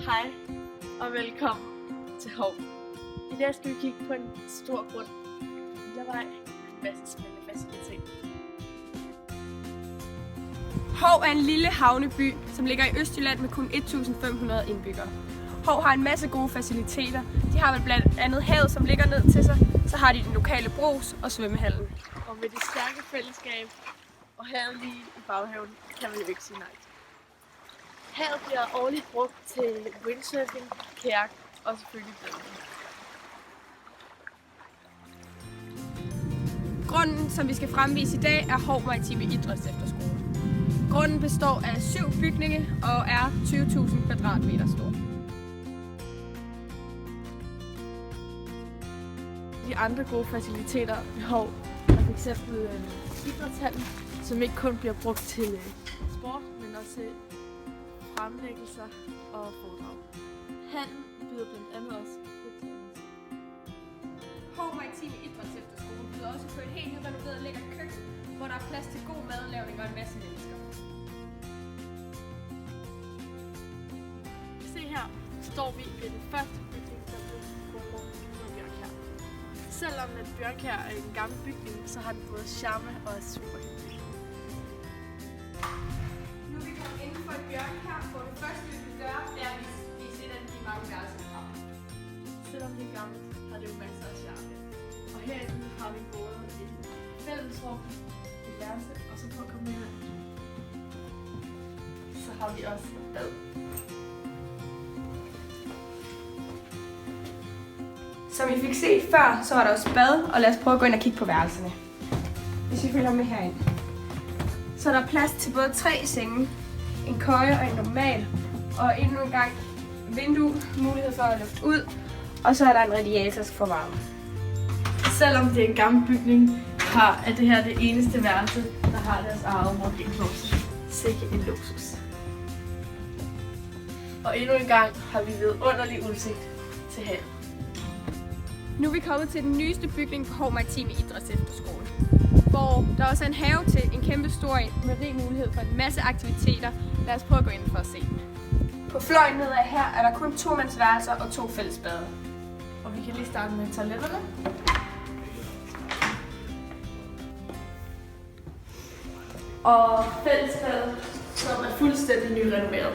Hej og velkommen til Hov. I dag skal vi kigge på en stor grund, en lille vej, en masse spændende faciliteter. Hov er en lille havneby, som ligger i Østjylland med kun 1.500 indbyggere. Hov har en masse gode faciliteter. De har vel blandt andet havet, som ligger ned til sig. Så har de den lokale brus og svømmehallen. Og med det stærke fællesskab og havet lige i baghaven, kan man jo ikke sige nej til. Havet bliver årligt brugt til windsurfing, kajak og selvfølgelig badning. Grunden, som vi skal fremvise i dag, er Hov Maritime Idrætsefterskole. Grunden består af 7 bygninger og er 20.000 kvadratmeter stor. De andre gode faciliteter ved Hov er f.eks. idrætshallen, som ikke kun bliver brugt til sport, men også til fremlæggelser og foredrag. Hallen byder blandt andet også på tennis. Hov Maritime Idrætsefterskole byder også på et helt nyrenoveret lækkert køkken, hvor der er plads til god madlavning og en masse mennesker. Se her står vi ved den første bygning, der blev grundlagt på Bjørnkjær. Selvom at Bjørnkjær er en gammel bygning, så har den både charme og er super hyggelig. Nu er vi kommet inden for et Bjørnkjær, hvor det første vi vil gøre, er at vise et af de mange værelser fra. Selvom det er gammelt, har det jo masser af charme. Og herinde har vi både et fællesrum, et værelse, og så på at komme ind, så har vi også et bad. Som I fik set før, så var der også bad, og lad os prøve at gå ind og kigge på værelserne. Hvis vi følger med herind. Så er der plads til både 3 senge, en køje og en normal, og endnu en gang vindue, mulighed for at lufte ud, og så er der en radiator for varme. Selvom det er en gammel bygning, er det her det eneste værelse, der har deres eget walk-in-closet. Sikke en luksus. Og endnu en gang har vi vidunderlig udsigt til havet. Nu er vi kommet til den nyeste bygning på Hov Maritime Idrætsefterskole, hvor der også er en have til en kæmpe stor en med rig mulighed for en masse aktiviteter. Lad os prøve at gå ind for at se den. På fløjen nedad her er der kun 2-mandsværelser og 2 fællesbader. Og vi kan lige starte med toiletterne. Og fællesbadet, som er fuldstændig nyrenoveret.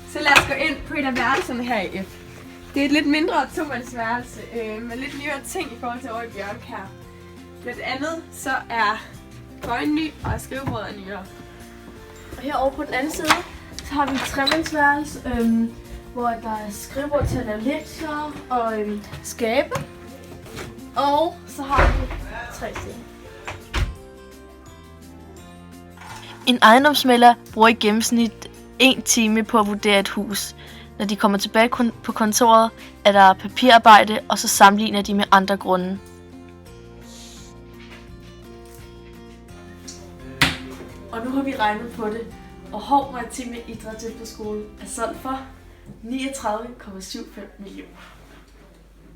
Så lad os gå ind på et af værelserne her i F. Det er et lidt mindre 2-mandsværelse med lidt nyere ting i forhold til over i Bjørnkjær. Blandt andet så er køjen ny og skrivebordet er nyere. Og herovre på den anden side, så har vi et 3-mandsværelse, hvor der er skrivebord til at lave lektier og skabe. Og så har vi 3 senge. En ejendomsmægler bruger i gennemsnit 1 time på at vurdere et hus. Når de kommer tilbage på kontoret, er der papirarbejde, og så sammenligner de med andre grunde. Og nu har vi regnet på det, og Hov Maritime Idrætsefterskole er solgt for 39,75 millioner.